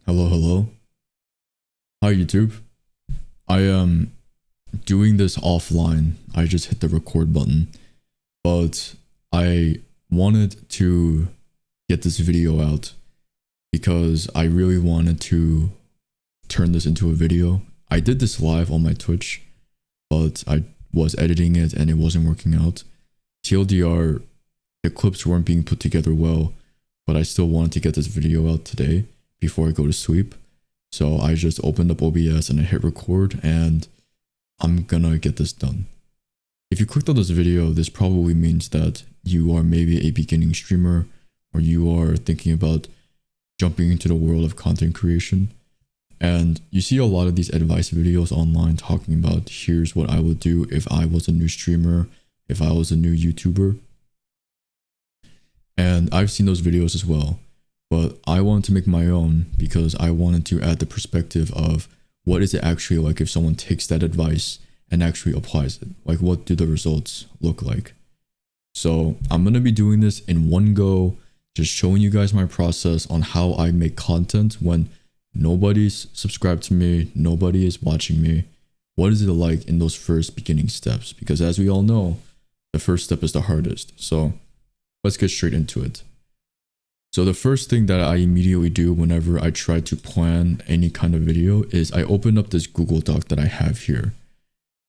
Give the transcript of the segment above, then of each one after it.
Hello. Hi YouTube. I am doing this offline. I just hit the record button, but I wanted to get this video out because I really wanted to turn this into a video. I did this live on my Twitch, but I was editing it and it wasn't working out. TLDR, the clips weren't being put together well, but I still wanted to get this video out today before I go to sleep. So I just opened up OBS and I hit record and I'm gonna get this done. If you clicked on this video, this probably means that you are maybe a beginning streamer or you are thinking about jumping into the world of content creation. And you see a lot of these advice videos online talking about here's what I would do if I was a new streamer, if I was a new YouTuber. And I've seen those videos as well. But I wanted to make my own because I wanted to add the perspective of what is it actually like if someone takes that advice and actually applies it? Like, what do the results look like? So I'm going to be doing this in one go, just showing you guys my process on how I make content when nobody's subscribed to me, nobody is watching me. What is it like in those first beginning steps? Because as we all know, the first step is the hardest. So let's get straight into it. So the first thing that I immediately do whenever I try to plan any kind of video is I open up this Google Doc that I have here.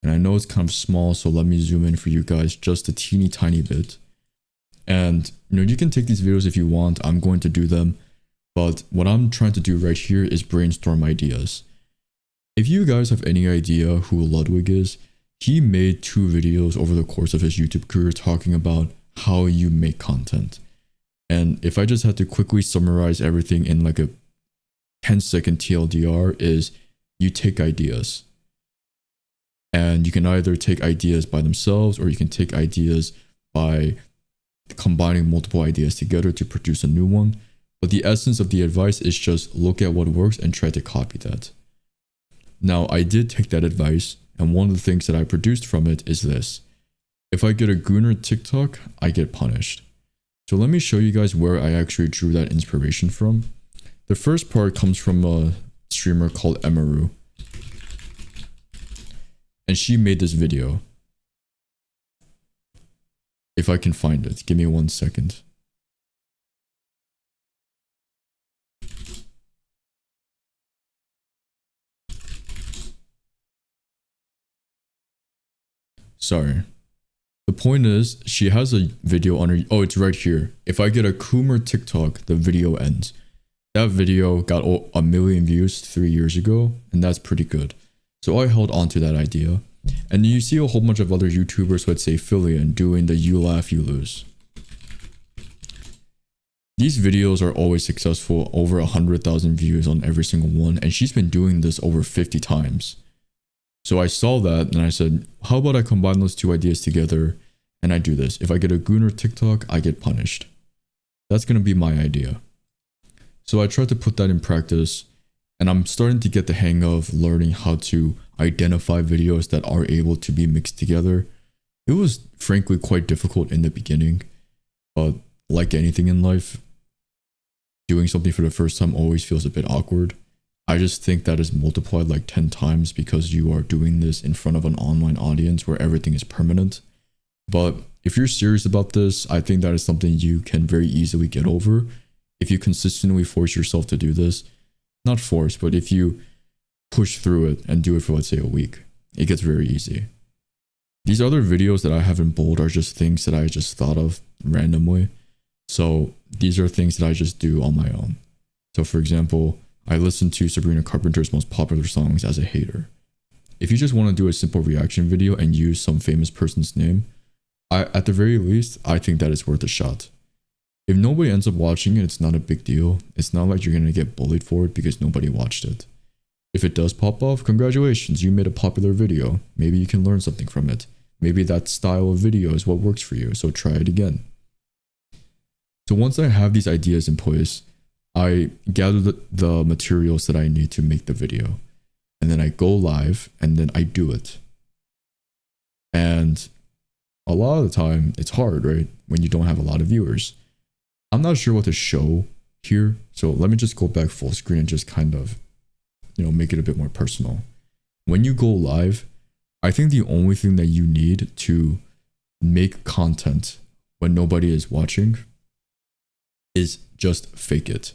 And I know it's kind of small, so let me zoom in for you guys just a teeny tiny bit. And you can take these videos if you want, I'm going to do them. But what I'm trying to do right here is brainstorm ideas. If you guys have any idea who Ludwig is, he made 2 videos over the course of his YouTube career talking about how you make content. And if I just had to quickly summarize everything in like a 10-second TLDR is you take ideas. And you can either take ideas by themselves or you can take ideas by combining multiple ideas together to produce a new one. But the essence of the advice is just look at what works and try to copy that. Now, I did take that advice, and one of the things that I produced from it is this. If I get a Gooner TikTok, I get punished. So let me show you guys where I actually drew that inspiration from. The first part comes from a streamer called Emaru. And she made this video. If I can find it, give me 1 second. Sorry. The point is, she has a video on her. Oh, it's right here. If I get a Coomer TikTok, the video ends. That video got 1 million views 3 years ago, and that's pretty good. So I held on to that idea. And you see a whole bunch of other YouTubers, let's say Phillian, doing the you laugh, you lose. These videos are always successful, over 100,000 views on every single one, and she's been doing this over 50 times. So I saw that and I said, how about I combine those 2 ideas together and I do this. If I get a Gooner TikTok, I get punished. That's going to be my idea. So I tried to put that in practice and I'm starting to get the hang of learning how to identify videos that are able to be mixed together. It was frankly quite difficult in the beginning, but like anything in life, doing something for the first time always feels a bit awkward. I just think that is multiplied like 10 times because you are doing this in front of an online audience where everything is permanent. But if you're serious about this, I think that is something you can very easily get over if you consistently force yourself to do this. Not force, but if you push through it and do it for, let's say, a week, it gets very easy. These other videos that I have in bold are just things that I just thought of randomly. So these are things that I just do on my own. So for example, I listen to Sabrina Carpenter's most popular songs as a hater. If you just want to do a simple reaction video and use some famous person's name, at the very least, I think that is worth a shot. If nobody ends up watching it, it's not a big deal. It's not like you're going to get bullied for it because nobody watched it. If it does pop off, congratulations, you made a popular video. Maybe you can learn something from it. Maybe that style of video is what works for you, so try it again. So once I have these ideas in place, I gather the materials that I need to make the video. And then I go live and then I do it. And a lot of the time it's hard, right? When you don't have a lot of viewers. I'm not sure what to show here. So let me just go back full screen and just kind of, make it a bit more personal. When you go live, I think the only thing that you need to make content when nobody is watching is just fake it.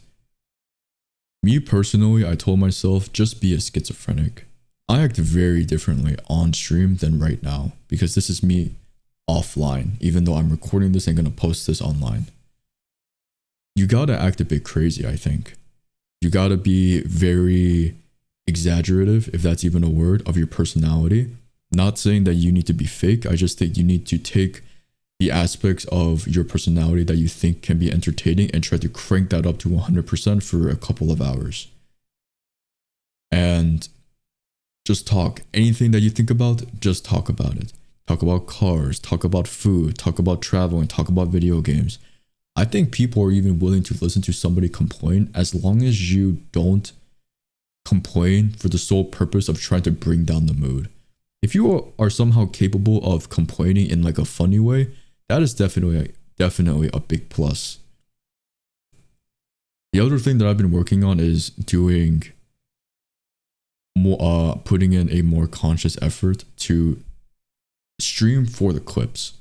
Me personally, I told myself, just be a schizophrenic. I act very differently on stream than right now because this is me offline, even though I'm recording this and gonna post this online. You gotta act a bit crazy, I think. You gotta be very exaggerative, if that's even a word, of your personality. Not saying that you need to be fake, I just think you need to take the aspects of your personality that you think can be entertaining and try to crank that up to 100% for a couple of hours. And just talk. Anything that you think about, just talk about it. Talk about cars, talk about food, talk about traveling, talk about video games. I think people are even willing to listen to somebody complain as long as you don't complain for the sole purpose of trying to bring down the mood. If you are somehow capable of complaining in like a funny way, that is definitely a big plus. The other thing that I've been working on is doing more, putting in a more conscious effort to stream for the clips.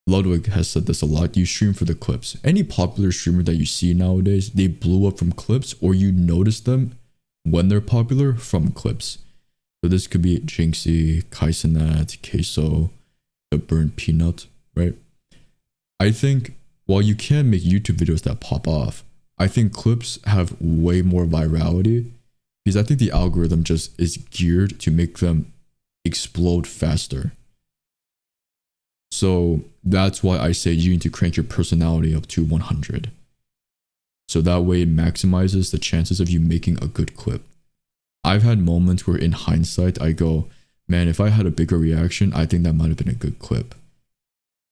Ludwig has said this a lot. You stream for the clips. Any popular streamer that you see nowadays, they blew up from clips, or you notice them when they're popular from clips. So this could be Jinxie, Kaisenat, Queso, the Burnt Peanut, right? I think while you can make YouTube videos that pop off, I think clips have way more virality because I think the algorithm just is geared to make them explode faster. So that's why I say you need to crank your personality up to 100. So that way it maximizes the chances of you making a good clip. I've had moments where in hindsight, I go, man, if I had a bigger reaction, I think that might have been a good clip.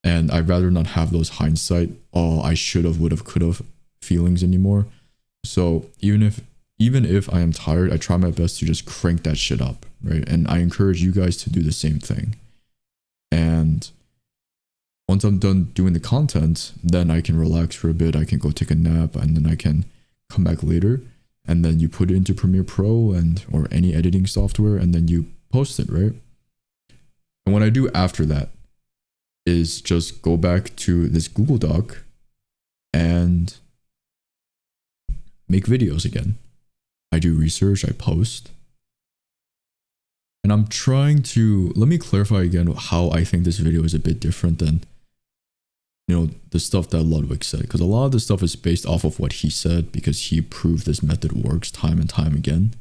And I'd rather not have those hindsight, oh, I should have, would have, could have feelings anymore. So even if I am tired, I try my best to just crank that shit up, right? And I encourage you guys to do the same thing. And once I'm done doing the content, then I can relax for a bit. I can go take a nap and then I can come back later. And then you put it into Premiere Pro or any editing software and then you post it, right? And what I do after that is just go back to this Google Doc and make videos again. I do research, I post. And I'm trying to, let me clarify again how I think this video is a bit different than, the stuff that Ludwig said. Because a lot of this stuff is based off of what he said because he proved this method works time and time again.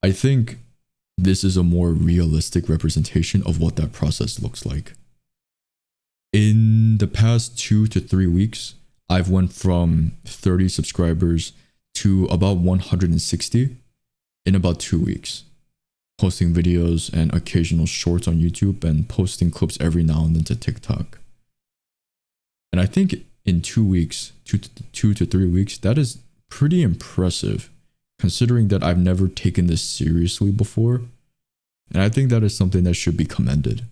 I think this is a more realistic representation of what that process looks like. In the past 2 to 3 weeks, I've went from 30 subscribers to about 160 in about 2 weeks. Posting videos and occasional shorts on YouTube and posting clips every now and then to TikTok. And I think in 2 weeks, 2 to 3 weeks, that is pretty impressive considering that I've never taken this seriously before. And I think that is something that should be commended.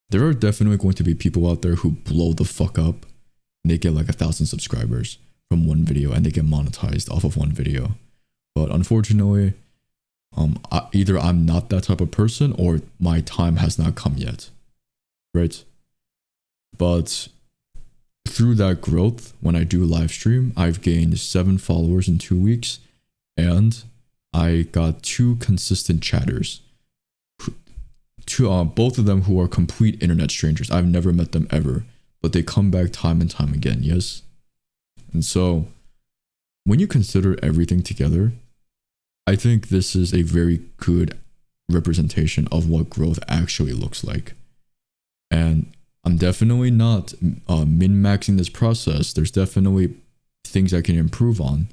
There are definitely going to be people out there who blow the fuck up and they get like 1,000 subscribers from one video and they get monetized off of one video. But unfortunately, either I'm not that type of person or my time has not come yet, right? But through that growth, when I do live stream, I've gained 7 followers in 2 weeks and I got 2 consistent chatters. Both of them who are complete internet strangers. I've never met them ever, but they come back time and time again, yes? And so when you consider everything together, I think this is a very good representation of what growth actually looks like. And I'm definitely not min-maxing this process. There's definitely things I can improve on.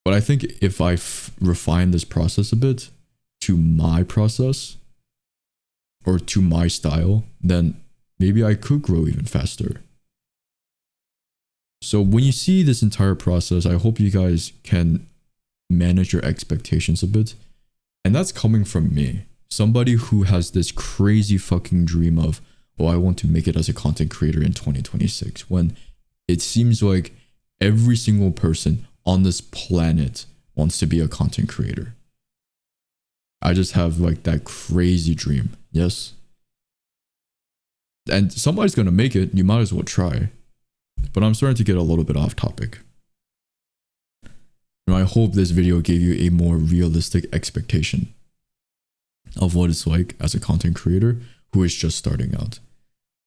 But I think if I refine this process a bit to my process or to my style, then maybe I could grow even faster. So when you see this entire process, I hope you guys can manage your expectations a bit. And that's coming from me, somebody who has this crazy fucking dream of, oh, I want to make it as a content creator in 2026, when it seems like every single person on this planet wants to be a content creator. I just have like that crazy dream. Yes. And somebody's gonna make it. You might as well try. But I'm starting to get a little bit off topic. And I hope this video gave you a more realistic expectation of what it's like as a content creator who is just starting out.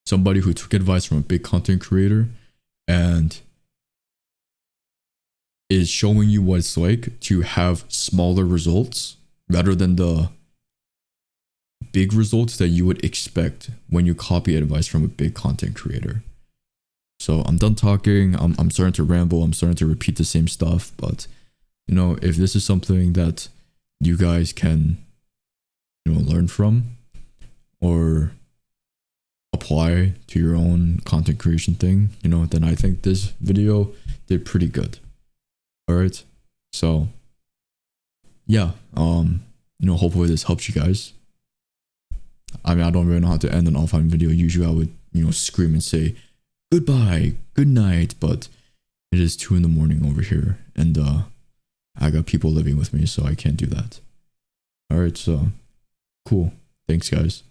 Somebody who took advice from a big content creator and is showing you what it's like to have smaller results rather than the big results that you would expect when you copy advice from a big content creator. So I'm done talking. I'm starting to ramble. I'm starting to repeat the same stuff. But, you know, if this is something that you guys can, you know, learn from or apply to your own content creation thing, you know, then I think this video did pretty good. All right. So yeah, you know, hopefully this helps you guys. I mean, I don't really know how to end an offline video. Usually I would, you know, scream and say goodbye, good night, but it is 2 a.m. over here, and I got people living with me, so I can't do that. All right, so cool. Thanks, guys.